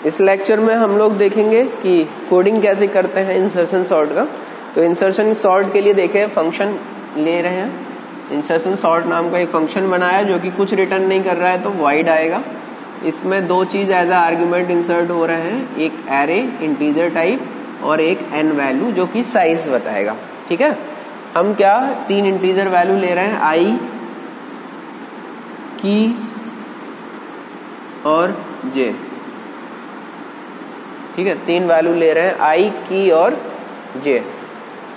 इस लेक्चर में हम लोग देखेंगे कि कोडिंग कैसे करते हैं इंसर्शन सॉर्ट का। तो इंसर्शन सॉर्ट के लिए देखें फंक्शन ले रहे हैं, इंसर्शन सॉर्ट नाम का एक फंक्शन बनाया जो कि कुछ रिटर्न नहीं कर रहा है तो void आएगा। इसमें दो चीज एज अ आर्ग्यूमेंट इंसर्ट हो रहे हैं, एक एरे इंटीजर टाइप और एक n वैल्यू जो कि साइज बताएगा। ठीक है, हम क्या 3 इंटीजर वैल्यू ले रहे हैं, i, की और j। ठीक है, 3 वैल्यू ले रहे हैं, i, की और j।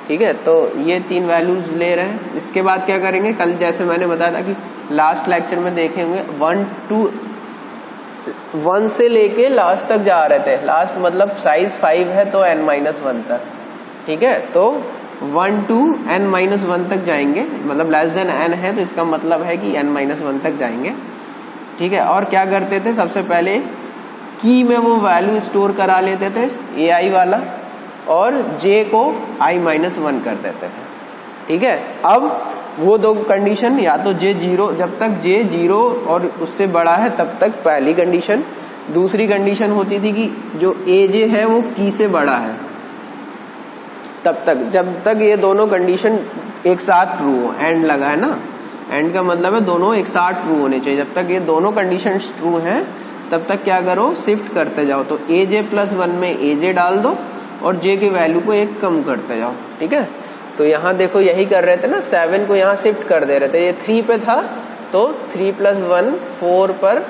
ठीक है, तो ये 3 वैल्यूज ले रहे हैं। इसके बाद क्या करेंगे, कल जैसे मैंने बताया था कि लास्ट लेक्चर में देखेंगे 1 से लेके लास्ट तक जा रहे थे। लास्ट मतलब साइज 5 है तो n-1 तक। ठीक है, तो 1 to n-1 तक जाएंगे, मतलब लेस देन n है तो इसका मतलब है कि n-1 तक जाएंगे। ठीक है, और क्या करते थे, सबसे पहले की में वो वैल्यू स्टोर करा लेते थे ai वाला और j को i-1 कर देते थे। ठीक है, अब वो दो कंडीशन, या तो j 0, जब तक j 0 और उससे बड़ा है तब तक पहली कंडीशन। दूसरी कंडीशन होती थी कि जो aj है वो की से बड़ा है तब तक, जब तक ये दोनों कंडीशन एक साथ ट्रू हो। एंड लगा है ना, एंड का मतलब है दोनों एक साथ ट्रू होने चाहिए। जब तक ये दोनों कंडीशन ट्रू हैं तब तक क्या करो, शिफ्ट करते जाओ। तो aj+1 में aj डाल दो और j की वैल्यू को 1 कम करते जाओ। ठीक है, तो यहाँ देखो यही कर रहे थे ना, 7 को यहाँ शिफ्ट कर दे रहे थे। ये 3 पे था तो 3+1 4 पर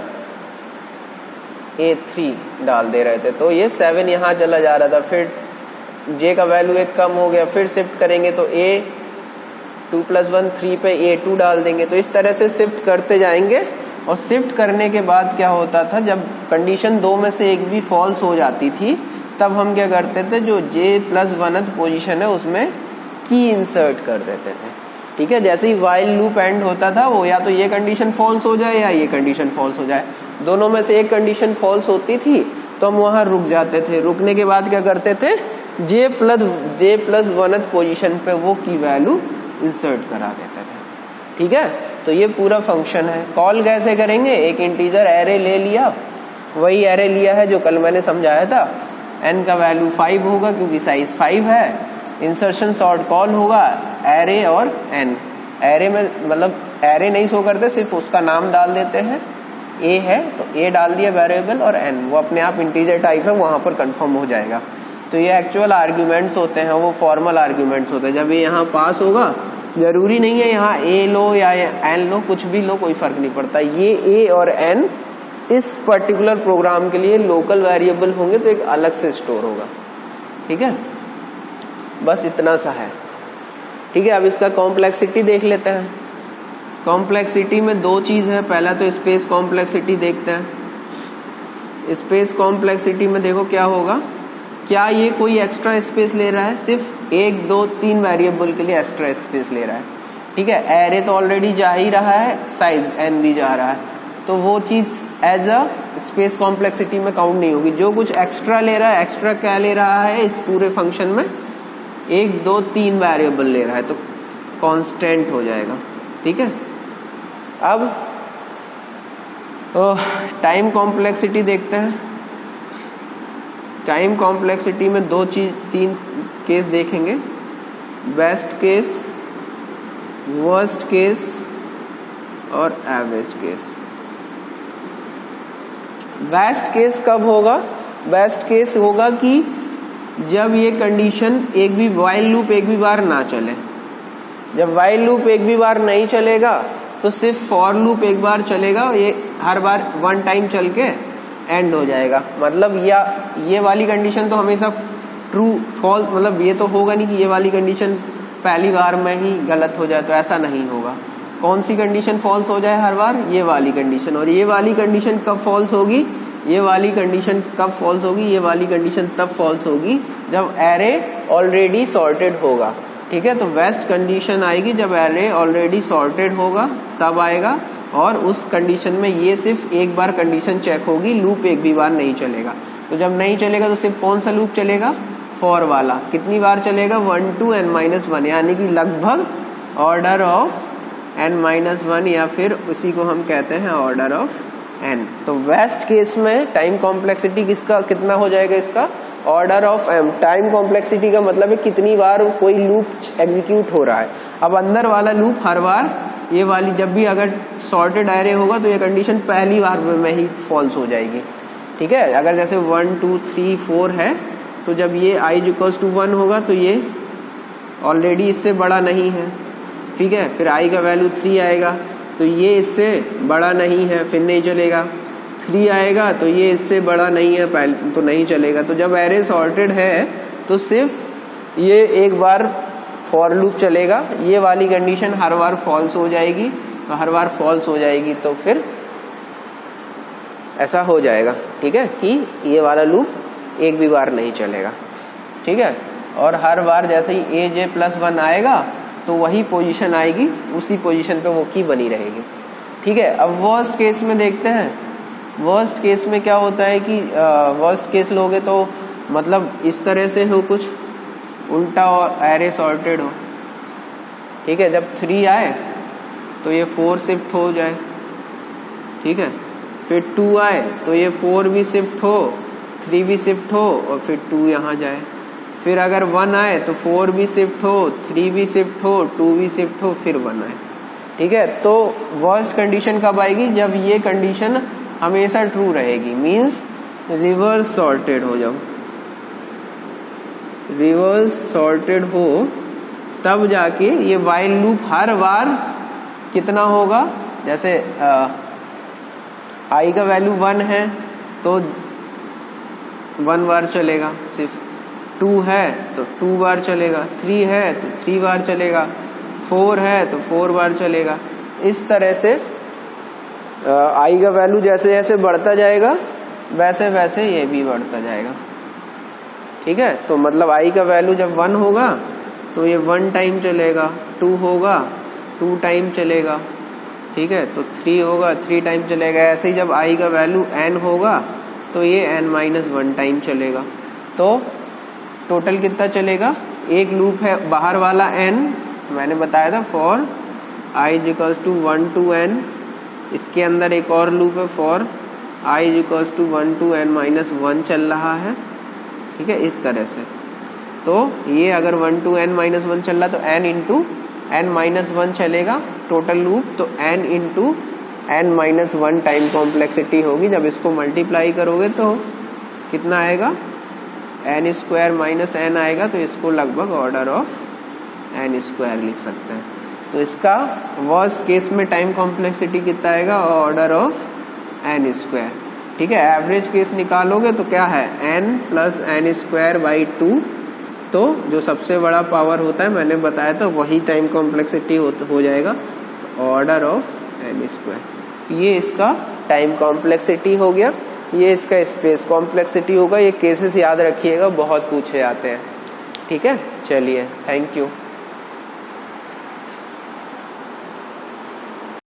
a3 डाल दे रहे थे, तो ये 7 यहाँ चला जा रहा था। फिर j का वैल्यू 1 कम हो गया, फिर शिफ्ट करेंगे तो a 2+1 3 पे a2 डाल देंगे। तो इस तरह से शिफ्ट करते जाएंगे। और शिफ्ट करने के बाद क्या होता था, जब कंडीशन 2 में से एक भी फॉल्स हो जाती थी तब हम क्या करते थे, जो j+1th पोजीशन है उसमें की इंसर्ट कर देते थे। ठीक है, जैसे ही व्हाइल लूप एंड होता था वो या तो ये कंडीशन फॉल्स हो जाए या ये कंडीशन फॉल्स हो जाए, दोनों में से एक कंडीशन फॉल्स होती थी तो हम वहां रुक जाते थे। रुकने के बाद क्या करते थे, j+1th पोजीशन पे वो की वैल्यू इंसर्ट करा देते थे। ठीक है, तो ये पूरा फंक्शन है। कॉल कैसे करेंगे, एक इंटीजर एरे ले लिया, वही एरे लिया है जो कल मैंने समझाया था। n का वैल्यू 5 होगा क्योंकि साइज 5 है। इंसर्शन सॉर्ट कॉल होगा एरे और n। एरे में मतलब एरे नहीं शो करते, सिर्फ उसका नाम डाल देते हैं। a है तो a डाल दिया वेरिएबल, और n वो अपने आप इंटीजर टाइप है, वहां पर कंफर्म हो जाएगा। तो ये एक्चुअल आर्ग्यूमेंट्स होते हैं, वो फॉर्मल आर्ग्यूमेंट्स होते हैं। जब ये यहाँ पास होगा, जरूरी नहीं है यहाँ a लो या n लो, कुछ भी लो कोई फर्क नहीं पड़ता। ये a और n इस पर्टिकुलर प्रोग्राम के लिए लोकल वेरिएबल होंगे तो एक अलग से स्टोर होगा। ठीक है, बस इतना सा है। ठीक है, अब इसका कॉम्प्लेक्सिटी देख लेते हैं। कॉम्प्लेक्सिटी में दो चीज है, पहला तो स्पेस कॉम्प्लेक्सिटी देखते हैं। स्पेस कॉम्प्लेक्सिटी में देखो क्या होगा, क्या ये कोई एक्स्ट्रा स्पेस ले रहा है, सिर्फ 1 2 3 वेरिएबल के लिए एक्स्ट्रा स्पेस ले रहा है। ठीक है, एरे तो ऑलरेडी जा ही रहा है, साइज n भी जा रहा है, तो वो चीज एज अ स्पेस कॉम्प्लेक्सिटी में काउंट नहीं होगी। जो कुछ एक्स्ट्रा ले रहा है, एक्स्ट्रा क्या ले रहा है इस पूरे फंक्शन में, 1 2 3 वेरिएबल ले रहा है तो कांस्टेंट हो जाएगा। ठीक है, अब टाइम कॉम्प्लेक्सिटी देखते हैं। टाइम कॉम्प्लेक्सिटी में 3 केस देखेंगे, बेस्ट केस, वर्स्ट केस और एवरेज केस। बेस्ट केस कब होगा, बेस्ट केस होगा कि जब ये कंडीशन एक भी व्हाइल लूप एक भी बार ना चले। जब व्हाइल लूप एक भी बार नहीं चलेगा तो सिर्फ फॉर लूप एक बार चलेगा, ये हर बार 1 टाइम चल के एंड हो जाएगा। मतलब या ये वाली कंडीशन तो हमेशा ट्रू फॉल्स, मतलब ये तो होगा नहीं कि ये वाली कंडीशन पहली बार में ही गलत हो जाए, तो ऐसा नहीं होगा। कौन सी कंडीशन फॉल्स हो जाए हर बार, ये वाली कंडीशन। और ये वाली कंडीशन कब फॉल्स होगी, ये वाली कंडीशन कब फॉल्स होगी, ये वाली कंडीशन तब फॉल्स होगी जब एरे ऑलरेडी सॉर्टेड होगा। ठीक है, तो बेस्ट कंडीशन आएगी जब एरे ऑलरेडी सॉर्टेड होगा तब आएगा, और उस कंडीशन में ये सिर्फ एक बार कंडीशन चेक होगी, लूप एक भी बार नहीं चलेगा। तो जब नहीं चलेगा तो सिर्फ कौन सा लूप चलेगा, फॉर वाला। कितनी बार चलेगा, 1 to n-1, यानी कि लगभग ऑर्डर ऑफ n-1, या फिर उसी को हम कहते हैं ऑर्डर ऑफ n। तो बेस्ट केस में टाइम कॉम्प्लेक्सिटी किसका कितना हो जाएगा, इसका order of m। Time complexity का मतलब है कितनी बार कोई लूप एग्जीक्यूट हो रहा है। अब अंदर वाला लूप हर बार ये वाली जब भी अगर सॉर्टेड एरे होगा तो ये कंडीशन पहली बार में ही फॉल्स हो जाएगी। ठीक है, अगर जैसे 1 2 3 4 है तो जब ये i इक्वल्स टू 1 होगा तो ये ऑलरेडी इससे बड़ा नहीं है। ठीक है, फिर i का वैल्यू 3 आएगा तो ये इससे बड़ा नहीं है, फिर नहीं चलेगा। 3 आएगा तो ये इससे बड़ा नहीं है, पहले तो नहीं चलेगा। तो जब एरे सॉर्टेड है तो सिर्फ ये एक बार फॉर लूप चलेगा, ये वाली कंडीशन हर बार फॉल्स हो जाएगी। तो हर बार फॉल्स हो जाएगी तो फिर ऐसा हो जाएगा। ठीक है, कि ये वाला लूप एक भी बार नहीं चलेगा। ठीक है, और हर बार जैसे ही ए जे प्लस 1 आएगा तो वही पोजीशन आएगी, उसी पोजीशन पे वो की बनी रहेगी। ठीक है, अब वर्स्ट केस में देखते हैं। वर्स्ट केस में क्या होता है कि वर्स्ट केस लोगे तो मतलब इस तरह से हो, कुछ उल्टा और एरे सॉर्टेड हो। ठीक है, जब 3 आए तो ये 4 शिफ्ट हो जाए। ठीक है, फिर 2 आए तो ये 4 भी शिफ्ट हो, 3 भी शिफ्ट हो और फिर 2 यहाँ जाए। फिर अगर 1 आए तो 4 भी शिफ्ट हो, 3 भी शिफ्ट हो, 2 भी शिफ्ट हो, फिर 1 आए। ठीक है, तो वर्स्ट कंडीशन कब आएगी, जब ये कंडीशन हमेशा ट्रू रहेगी, मींस रिवर्स सॉर्टेड हो। जब रिवर्स सॉर्टेड हो तब जाके ये व्हाइल लूप हर बार कितना होगा, जैसे i का वैल्यू 1 है तो 1 बार चलेगा सिर्फ, 2 है तो 2 बार चलेगा, 3 है तो 3 बार चलेगा, 4 है तो 4 बार चलेगा। इस तरह से i का वैल्यू जैसे जैसे बढ़ता जाएगा वैसे वैसे ये भी बढ़ता जाएगा। ठीक है, तो मतलब i का वैल्यू जब 1 होगा तो ये 1 टाइम चलेगा, 2 होगा 2 टाइम चलेगा। ठीक है, तो 3 होगा 3 टाइम चलेगा। ऐसे ही जब i का वैल्यू n होगा तो ये n-1 टाइम चलेगा। तो टोटल कितना चलेगा, एक लूप है बाहर वाला n, मैंने बताया था for i equals to 1 to n, इसके अंदर एक और लूप है for i equals to 1 to n-1 चल रहा है। ठीक है, इस तरह से। तो ये अगर 1 to n-1 चल रहा तो n इंटू n-1 चलेगा टोटल लूप, तो n into n-1 time complexity होगी। जब इसको मल्टीप्लाई करोगे तो कितना आएगा, n² - n आएगा, तो इसको लगभग ऑर्डर ऑफ n² लिख सकते हैं। तो इसका वर्स्ट केस में टाइम कॉम्प्लेक्सिटी कितना आएगा, ऑर्डर ऑफ n²। ठीक है, एवरेज केस निकालोगे तो क्या है, n + n²/2। तो जो सबसे बड़ा पावर होता है मैंने बताया था वही टाइम कॉम्प्लेक्सिटी हो जाएगा, ऑर्डर ऑफ n²। ये इसका टाइम कॉम्प्लेक्सिटी हो गया, ये इसका स्पेस कॉम्प्लेक्सिटी होगा। ये केसेस याद रखिएगा, बहुत पूछे आते हैं। ठीक है, चलिए, थैंक यू।